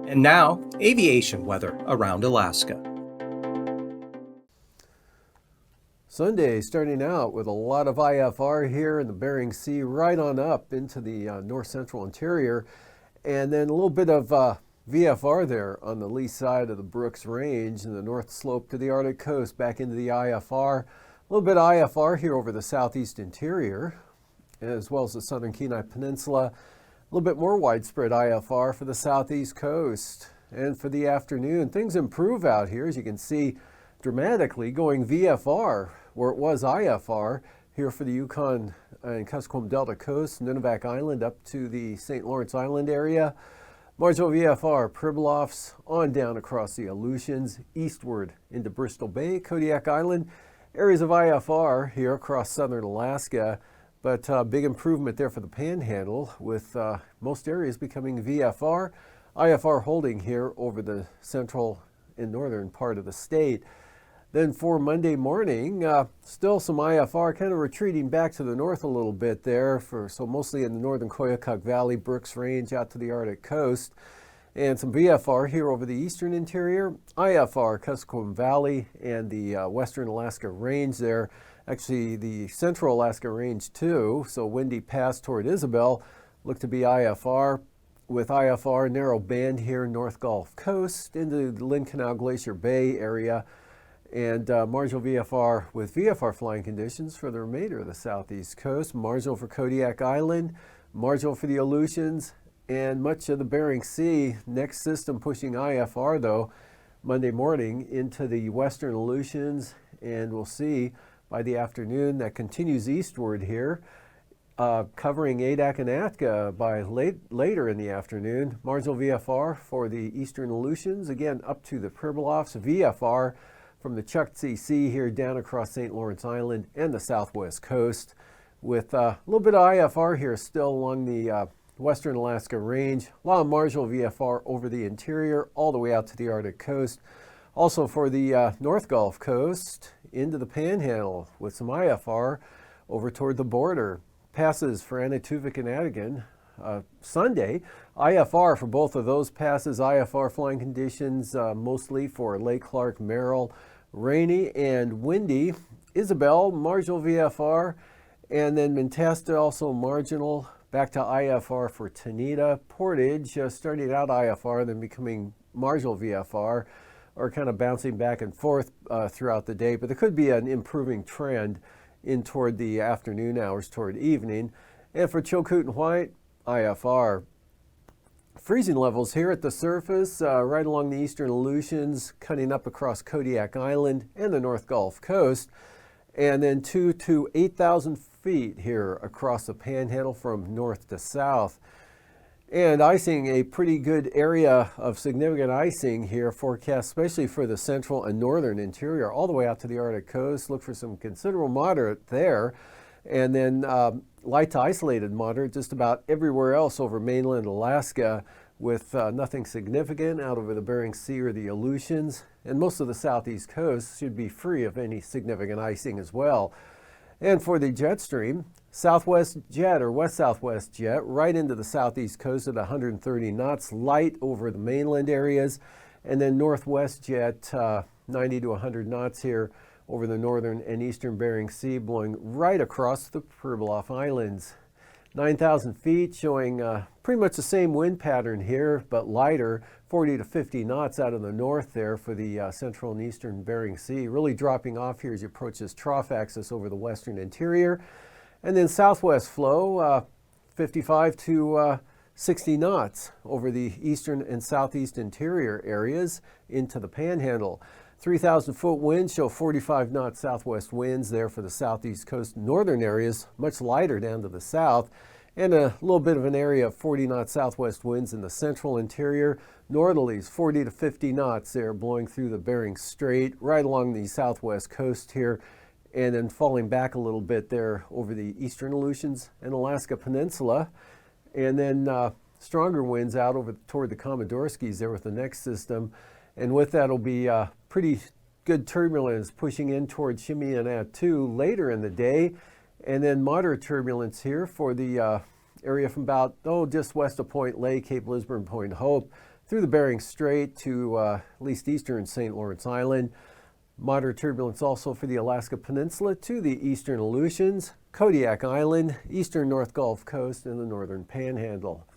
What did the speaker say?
And now, aviation weather around Alaska. Sunday starting out with a lot of IFR here in the Bering Sea right on up into the north central interior, and then a little bit of VFR there on the lee side of the Brooks Range and the north slope to the Arctic coast back into the IFR. A little bit of IFR here over the southeast interior as well as the southern Kenai Peninsula. A little bit more widespread IFR for the southeast coast. And for the afternoon, things improve out here, as you can see, dramatically going VFR, where it was IFR, here for the Yukon and Kuskokwim Delta coast, Nunivak Island up to the St. Lawrence Island area. Marginal VFR, Pribilofs, on down across the Aleutians, eastward into Bristol Bay, Kodiak Island. Areas of IFR here across southern Alaska. But big improvement there for the Panhandle, with most areas becoming VFR. IFR holding here over the central and northern part of the state. Then for Monday morning, still some IFR kind of retreating back to the north a little bit there, so mostly in the northern Koyukuk Valley, Brooks Range out to the Arctic coast. And some VFR here over the eastern interior, IFR, Kuskokwim Valley, and the western Alaska Range there. Actually, the central Alaska Range too, so windy pass toward Isabel, look to be IFR, with IFR narrow band here North Gulf Coast into the Lynn Canal Glacier Bay area, and marginal VFR with VFR flying conditions for the remainder of the southeast coast, marginal for Kodiak Island, marginal for the Aleutians, and much of the Bering Sea. Next system pushing IFR though Monday morning into the western Aleutians, and we'll see by the afternoon that continues eastward here, covering Adak and Atka by later in the afternoon. Marginal VFR for the eastern Aleutians, again up to the Pribilofs, VFR from the Chukchi Sea here down across St. Lawrence Island and the southwest coast, with a little bit of IFR here still along the western Alaska Range. A lot of marginal VFR over the interior all the way out to the Arctic coast. Also for the North Gulf Coast into the Panhandle with some IFR over toward the border. Passes for Anaktuvik and Adigan Sunday. IFR for both of those passes. IFR flying conditions mostly for Lake Clark, Merrill. Rainy and windy. Isabel, marginal VFR. And then Mentasta also marginal. Back to IFR for Tanita. Portage starting out IFR, then becoming marginal VFR, or kind of bouncing back and forth throughout the day. But there could be an improving trend in toward the afternoon hours, toward evening. And for Chilkoot and White, IFR. Freezing levels here at the surface, right along the eastern Aleutians, cutting up across Kodiak Island and the North Gulf Coast. And then 2,000 to 8,000 feet here across the Panhandle from north to south. And icing, a pretty good area of significant icing here forecast, especially for the central and northern interior, all the way out to the Arctic coast. Look for some considerable moderate there. And then light to isolated moderate just about everywhere else over mainland Alaska, with nothing significant out over the Bering Sea or the Aleutians. And most of the southeast coast should be free of any significant icing as well. And for the jet stream, southwest jet or west-southwest jet right into the southeast coast at 130 knots, light over the mainland areas, and then northwest jet 90 to 100 knots here over the northern and eastern Bering Sea, blowing right across the Pribilof Islands. 9,000 feet, showing pretty much the same wind pattern here, but lighter, 40 to 50 knots out of the north there for the central and eastern Bering Sea, really dropping off here as you approach this trough axis over the western interior. And then southwest flow, 55 to 60 knots over the eastern and southeast interior areas into the Panhandle. 3,000 foot winds show 45 knot southwest winds there for the southeast coast northern areas, much lighter down to the south, and a little bit of an area of 40 knot southwest winds in the central interior. Northerlies 40 to 50 knots there blowing through the Bering Strait right along the southwest coast here, and then falling back a little bit there over the eastern Aleutians and Alaska Peninsula. And then stronger winds out over toward the Komodorskis there with the next system. And with that will be pretty good turbulence pushing in toward Chimay-Attu later in the day. And then moderate turbulence here for the area from about, just west of Point Lake, Cape Lisburne, Point Hope, through the Bering Strait to at least eastern St. Lawrence Island. Moderate turbulence also for the Alaska Peninsula to the eastern Aleutians, Kodiak Island, eastern North Gulf Coast, and the northern Panhandle.